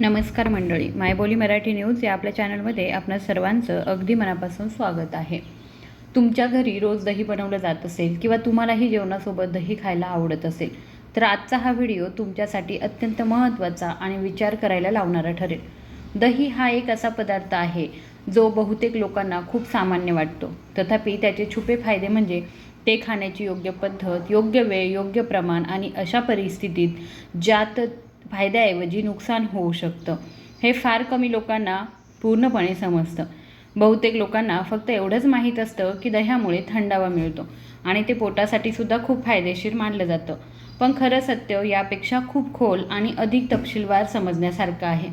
नमस्कार मंडळी, मायबोली मराठी न्यूज या आपल्या चॅनलमध्ये आपणा सर्वांचं अगदी मनापासून स्वागत आहे. तुमच्या घरी रोज दही बनवलं जात असेल किंवा तुम्हालाही जेवणासोबत दही खायला आवडत असेल तर आजचा हा व्हिडिओ तुमच्यासाठी अत्यंत महत्त्वाचा आणि विचार करायला लावणारा ठरेल. दही हा एक असा पदार्थ आहे जो बहुतेक लोकांना खूप सामान्य वाटतो. तथापि त्याचे छुपे फायदे म्हणजे ते खाण्याची योग्य पद्धत, योग्य वेळ, योग्य प्रमाण आणि अशा परिस्थितीत ज्यात फायद्याऐवजी नुकसान होऊ शकतं, हे फार कमी लोकांना पूर्णपणे समजतं. बहुतेक लोकांना फक्त एवढंच माहीत असतं की दह्यामुळे थंडावा मिळतो आणि ते पोटासाठी सुद्धा खूप फायदेशीर मानलं जातं. पण खरं सत्य यापेक्षा खूप खोल आणि अधिक तपशीलवार समजण्यासारखं आहे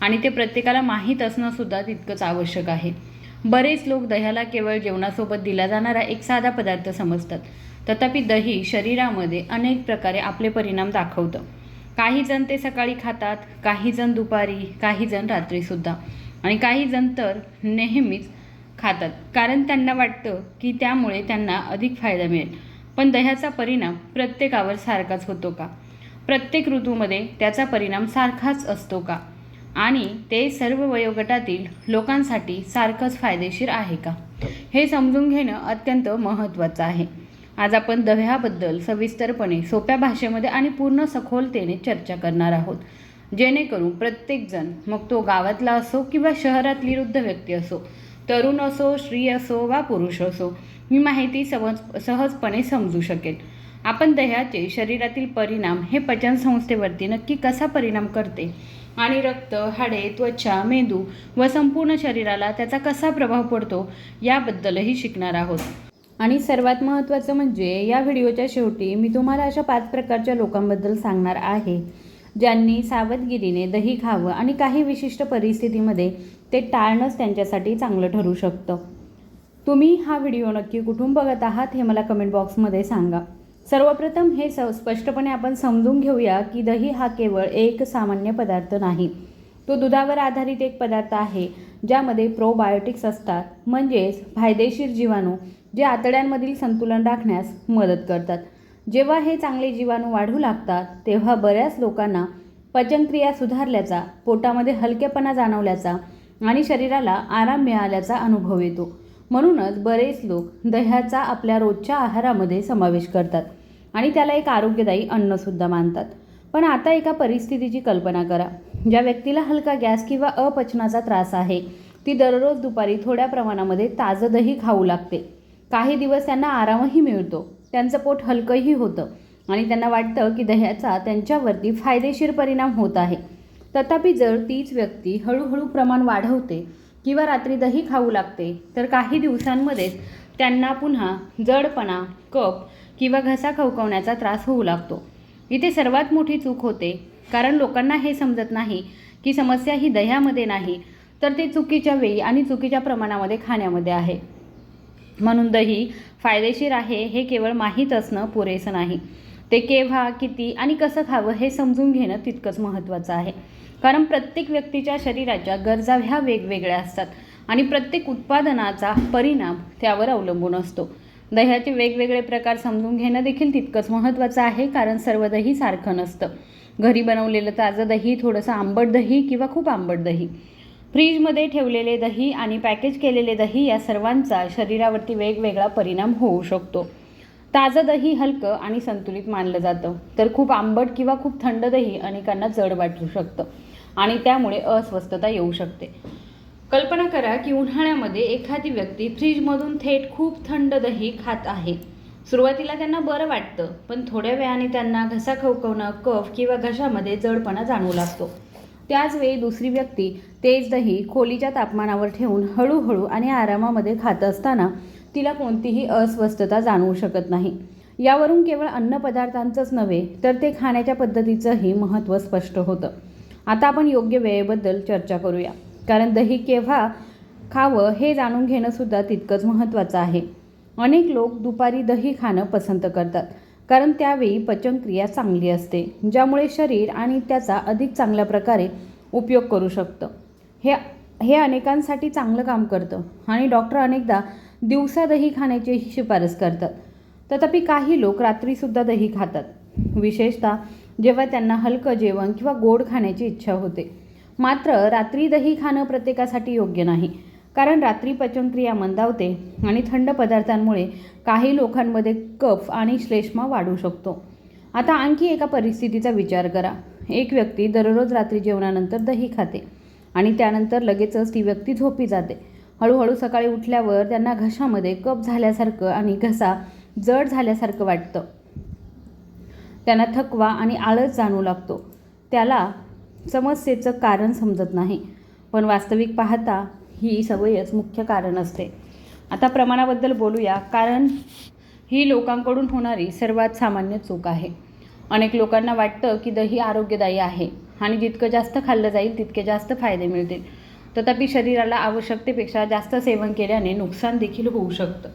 आणि ते प्रत्येकाला माहीत असणंसुद्धा तितकंच आवश्यक आहे. बरेच लोक दह्याला केवळ जेवणासोबत दिला जाणारा एक साधा पदार्थ समजतात. तथापि दही शरीरामध्ये अनेक प्रकारे आपले परिणाम दाखवतं. काही जण ते सकाळी खातात, काही जण दुपारी, काही जण रात्रीसुद्धा आणि काही जण तर नेहमीच खातात, कारण त्यांना वाटतं की त्यामुळे त्यांना अधिक फायदा मिळेल. पण दह्याचा परिणाम प्रत्येकावर सारखाच होतो का? प्रत्येक ऋतूमध्ये त्याचा परिणाम सारखाच असतो का? आणि ते सर्व वयोगटातील लोकांसाठी सारखंच फायदेशीर आहे का? हे समजून घेणं अत्यंत महत्त्वाचं आहे. आज आपण दह्याबद्दल सविस्तरपणे, सोप्या भाषेमध्ये आणि पूर्ण सखोलतेने चर्चा करणार आहोत, जेणेकरून प्रत्येकजण, मग तो गावातला असो किंवा शहरातली वृद्ध व्यक्ती असो, तरुण असो, स्त्री असो वा पुरुष असो, ही माहिती सहजपणे समजू शकेल. आपण दह्याचे शरीरातील परिणाम, हे पचनसंस्थेवरती नक्की कसा परिणाम करते आणि रक्त, हाडे, त्वचा, मेंदू व संपूर्ण शरीराला त्याचा कसा प्रभाव पडतो याबद्दलही शिकणार आहोत. आणि सर्वात महत्त्वाचं म्हणजे या व्हिडिओच्या शेवटी मी तुम्हाला अशा 5 प्रकारच्या लोकांबद्दल सांगणार आहे, ज्यांनी सावधगिरीने दही खावं आणि काही विशिष्ट परिस्थितीमध्ये ते टाळणंच त्यांच्यासाठी चांगलं ठरू शकतं. तुम्ही हा व्हिडिओ नक्की कुठून बघत आहात हे मला कमेंट बॉक्समध्ये सांगा. सर्वप्रथम हे स्पष्टपणे आपण समजून घेऊया की दही हा केवळ एक सामान्य पदार्थ नाही. तो दुधावर आधारित एक पदार्थ आहे, ज्यामध्ये प्रोबायोटिक्स असतात, म्हणजेच फायदेशीर जीवाणू जे आतड्यांमधील संतुलन राखण्यास मदत करतात. जेव्हा हे चांगले जीवाणू वाढू लागतात तेव्हा बऱ्याच लोकांना पचनक्रिया सुधारल्याचा, पोटामध्ये हलकेपणा जाणवल्याचा आणि शरीराला आराम मिळाल्याचा अनुभव येतो. म्हणूनच बरेच लोक दह्याचा आपल्या रोजच्या आहारामध्ये समावेश करतात आणि त्याला एक आरोग्यदायी अन्नसुद्धा मानतात. पण आता एका परिस्थितीची कल्पना करा. ज्या व्यक्तीला हलका गॅस किंवा अपचनाचा त्रास आहे, ती दररोज दुपारी थोड्या प्रमाणामध्ये ताजं दही खाऊ लागते. काही दिवस त्यांना आरामही मिळतो, त्यांचं पोट हलकंही होतं आणि त्यांना वाटतं की दह्याचा त्यांच्यावरती फायदेशीर परिणाम होत आहे. तथापि जर तीच व्यक्ती हळूहळू प्रमाण वाढवते किंवा रात्री दही खाऊ लागते तर काही दिवसांमध्येच त्यांना पुन्हा जडपणा, कफ किंवा घसा खवखवण्याचा त्रास होऊ लागतो. इथे सर्वात मोठी चूक होते, कारण लोकांना हे समजत नाही की समस्या ही दह्यामध्ये नाही, तर ते चुकीच्या वेळी आणि चुकीच्या प्रमाणामध्ये खाण्यामध्ये आहे. म्हणून दही फायदेशीर आहे हे केवळ माहीत असणं पुरेसं नाही, ते केव्हा, किती आणि कसं खावं हे समजून घेणं तितकंच महत्त्वाचं आहे. कारण प्रत्येक व्यक्तीच्या शरीराच्या गरजा ह्या वेगवेगळ्या असतात आणि प्रत्येक उत्पादनाचा परिणाम त्यावर अवलंबून असतो. दह्याचे वेगवेगळे प्रकार समजून घेणं देखील तितकंच महत्त्वाचं आहे, कारण सर्व दही सारखं नसतं. घरी बनवलेलं ताजं दही, थोडंसं आंबट दही किंवा खूप आंबट दही, फ्रीजमध्ये ठेवलेले दही आणि पॅकेज केलेले दही या सर्वांचा शरीरावरती वेगवेगळा परिणाम होऊ शकतो. ताजं दही हलकं आणि संतुलित मानलं जातं, तर खूप आंबट किंवा खूप थंड दही अनेकांना जड वाटू शकतं आणि त्यामुळे अस्वस्थता येऊ शकते. कल्पना करा की उन्हाळ्यामध्ये एखादी व्यक्ती फ्रीजमधून थेट खूप थंड दही खात आहे. सुरुवातीला त्यांना बरं वाटतं, पण थोड्या वेळाने त्यांना घसा खवखवणं, कफ किंवा घशामध्ये जडपणा जाणवू लागतो. त्याचवेळी दुसरी व्यक्ती तेच दही खोलीच्या तापमानावर ठेवून हळूहळू आणि आरामामध्ये खात असताना तिला कोणतीही अस्वस्थता जाणवू शकत नाही. यावरून केवळ अन्नपदार्थांचंच नव्हे तर ते खाण्याच्या पद्धतीचंही महत्त्व स्पष्ट होतं. आता आपण योग्य वेळेबद्दल चर्चा करूया, कारण दही केव्हा खावं हे जाणून घेणंसुद्धा तितकंच महत्त्वाचं आहे. अनेक लोक दुपारी दही खाणं पसंत करतात, कारण त्यावेळी पचनक्रिया चांगली असते, ज्यामुळे शरीर आणि त्याचा अधिक चांगल्या प्रकारे उपयोग करू शकतं. हे अनेकांसाठी चांगलं काम करतं आणि डॉक्टर अनेकदा दिवसा दही खाण्याची शिफारस करतात. तथापि काही लोक रात्रीसुद्धा दही खातात, विशेषतः जेव्हा त्यांना हलकं जेवण किंवा गोड खाण्याची इच्छा होते. मात्र रात्री दही खाणं प्रत्येकासाठी योग्य नाही, कारण रात्री पचनक्रिया मंदावते आणि थंड पदार्थांमुळे काही लोकांमध्ये कफ आणि श्लेष्मा वाढू शकतो. आता आणखी एका परिस्थितीचा विचार करा. एक व्यक्ती दररोज रात्री जेवणानंतर दही खाते आणि त्यानंतर लगेचच ती व्यक्ती झोपी जाते. हळूहळू सकाळी उठल्यावर त्यांना घशामध्ये कफ झाल्यासारखं आणि घसा जड झाल्यासारखं वाटतं. त्यांना थकवा आणि आळस जाणू लागतो. त्याला समस्येचं कारण समजत नाही, पण वास्तविक पाहता ही सवयच मुख्य कारण असते. आता प्रमाणाबद्दल बोलूया, कारण ही लोकांकडून होणारी सर्वात सामान्य चूक आहे. अनेक लोकांना वाटतं की दही आरोग्यदायी आहे आणि जितकं जास्त खाल्लं जाईल तितके जास्त फायदे मिळतील. तथापि शरीराला आवश्यकतेपेक्षा जास्त सेवन केल्याने नुकसान देखील होऊ शकतं.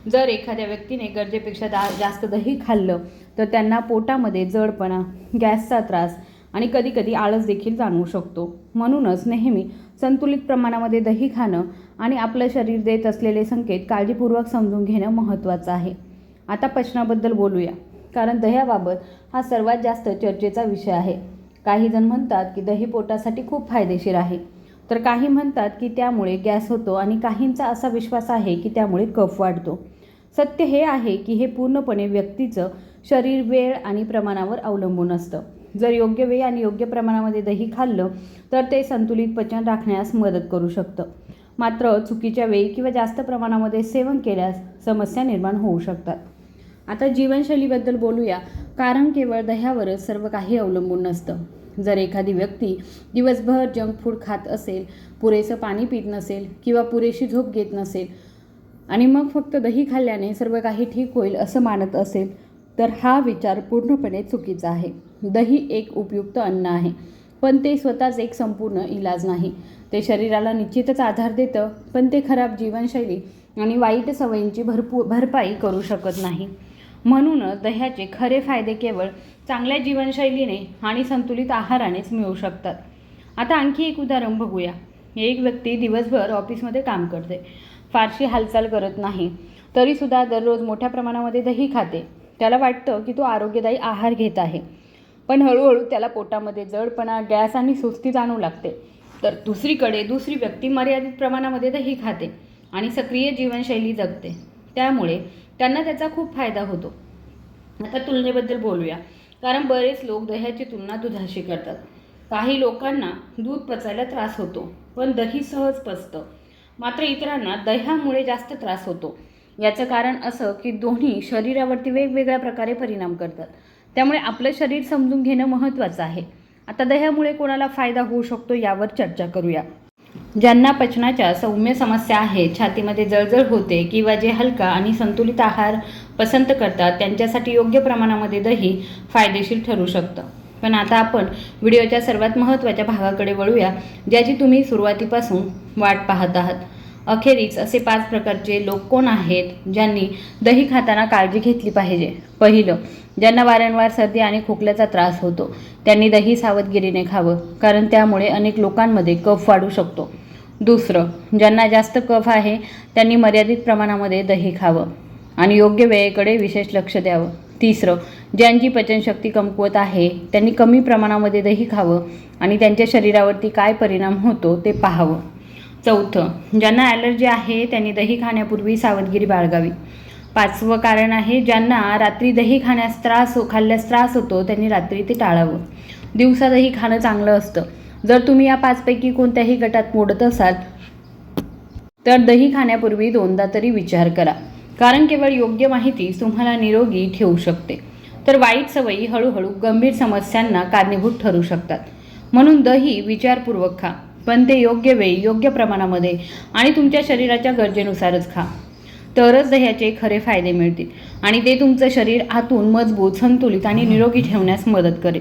जर एखाद्या व्यक्तीने गरजेपेक्षा जास्त दही खाल्लं तर त्यांना पोटामध्ये जडपणा, गॅसचा त्रास आणि कधीकधी आळस देखील जाणवू शकतो. म्हणूनच नेहमी संतुलित प्रमाणामध्ये दही खाणं आणि आपलं शरीर देत असलेले संकेत काळजीपूर्वक समजून घेणं महत्त्वाचं आहे. आता पचनाबद्दल बोलूया, कारण दह्याबाबत हा सर्वात जास्त चर्चेचा विषय आहे. काही जण म्हणतात की दही पोटासाठी खूप फायदेशीर आहे, तर काही म्हणतात की त्यामुळे गॅस होतो आणि काहींचा असा विश्वास आहे की त्यामुळे कफ वाढतो. सत्य हे आहे की हे पूर्णपणे व्यक्तीचं शरीर, वेळ आणि प्रमाणावर अवलंबून असतं. जर योग्य वेळी आणि योग्य प्रमाणामध्ये दही खाल्लं तर ते संतुलित पचन राखण्यास मदत करू शकतं. मात्र चुकीच्या वेळी किंवा जास्त प्रमाणामध्ये सेवन केल्यास समस्या निर्माण होऊ शकतात. आता जीवनशैलीबद्दल बोलूया, कारण केवळ दह्यावरच सर्व काही अवलंबून नसतं. जर एखादी व्यक्ती दिवसभर जंक फूड खात असेल, पुरेसं पाणी पित नसेल किंवा पुरेशी झोप घेत नसेल आणि मग फक्त दही खाल्ल्याने सर्व काही ठीक होईल असं मानत असेल, तर हा विचार पूर्णपणे चुकीचा आहे. दही एक उपयुक्त अन्न आहे, पण ते स्वतःच एक संपूर्ण इलाज नाही. ते शरीराला निश्चितच आधार देतं, पण ते खराब जीवनशैली आणि वाईट सवयींची भरपाई करू शकत नाही. म्हणूनच दह्याचे खरे फायदे केवळ चांगल्या जीवनशैलीने आणि संतुलित आहारानेच मिळू शकतात. आता आणखी एक उदाहरण बघूया. एक व्यक्ती दिवसभर ऑफिसमध्ये काम करते, फारशी हालचाल करत नाही, तरीसुद्धा दररोज मोठ्या प्रमाणामध्ये दही खाते. त्याला वाटतं की तो आरोग्यदायी आहार घेत आहे, पण हळूहळू त्याला पोटामध्ये जडपणा, गॅस आणि सुस्ती जाणवू लागते. तर दुसरीकडे दुसरी व्यक्ती मर्यादित प्रमाणामध्ये दही खाते आणि सक्रिय जीवनशैली जगते, त्यामुळे त्यांना त्याचा खूप फायदा होतो. आता तुलनेबद्दल बोलूया, कारण बरेच लोक दह्याची तुलना दुधाशी करतात. काही लोकांना दूध पचायला त्रास होतो, पण दही सहज पचतं. मात्र इतरांना दह्यामुळे जास्त त्रास होतो. याचं कारण असं की दोन्ही शरीरावरती वेगवेगळ्या प्रकारे परिणाम करतात. त्यामुळे आपलं शरीर समजून घेणं महत्त्वाचं आहे. आता दह्यामुळे कोणाला फायदा होऊ शकतो यावर चर्चा करूया. ज्यांना पचनाच्या सौम्य समस्या आहेत, छातीमध्ये जळजळ होते किंवा जे हलका आणि संतुलित आहार पसंत करतात, त्यांच्यासाठी योग्य प्रमाणामध्ये दही फायदेशीर ठरू शकतं. पण आता आपण व्हिडिओच्या सर्वात महत्त्वाच्या भागाकडे वळूया, ज्याची तुम्ही सुरुवातीपासून वाट पाहत आहात. अखेरीस असे 5 प्रकारचे लोक कोण आहेत ज्यांनी दही खाताना काळजी घेतली पाहिजे. पहिलं, ज्यांना वारंवार सर्दी आणि खोकल्याचा त्रास होतो, त्यांनी दही सावधगिरीने खावं, कारण त्यामुळे अनेक लोकांमध्ये कफ वाढू शकतो. दुसरं, ज्यांना जास्त कफ आहे त्यांनी मर्यादित प्रमाणामध्ये दही खावं आणि योग्य वेळेकडे विशेष लक्ष द्यावं. तिसरं, ज्यांची पचनशक्ती कमकुवत आहे त्यांनी कमी प्रमाणामध्ये दही खावं आणि त्यांच्या शरीरावरती काय परिणाम होतो ते पाहावं. चौथं, ज्यांना ॲलर्जी आहे त्यांनी दही खाण्यापूर्वी सावधगिरी बाळगावी. 5वं कारण आहे, ज्यांना रात्री दही खाल्ल्यास त्रास होतो त्यांनी रात्री ते टाळावं. दिवसा दही खाणं चांगलं असतं. जर तुम्ही या 5पैकी कोणत्याही गटात मोडत असाल तर दही खाण्यापूर्वी 2दा तरी विचार करा, कारण केवळ योग्य माहिती तुम्हाला निरोगी ठेवू शकते, तर वाईट सवयी हळूहळू गंभीर समस्यांना कारणीभूत ठरू शकतात. म्हणून दही विचारपूर्वक खा, पण ते योग्य वेळी, योग्य प्रमाणामध्ये आणि तुमच्या शरीराच्या गरजेनुसारच खा. तरच दह्याचे खरे फायदे मिळतील आणि ते तुमचं शरीर आतून मजबूत, संतुलित आणि निरोगी ठेवण्यास मदत करेल.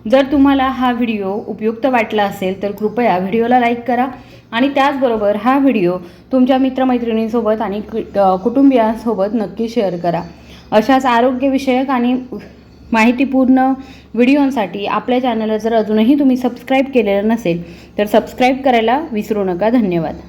जर तुम्हाला हा व्हिडिओ उपयुक्त वाटला असेल तर कृपया व्हिडिओला लाईक करा आणि त्याचबरोबर हा व्हिडिओ तुमच्या मित्रमैत्रिणींसोबत आणि कुटुंबियांसोबत नक्की शेअर करा. अशाच आरोग्यविषयक आणि माहितीपूर्ण व्हिडिओंसाठी आपल्या चॅनलला जर अजूनही तुम्ही सबस्क्राईब केलेलं नसेल तर सबस्क्राईब करायला विसरू नका. धन्यवाद.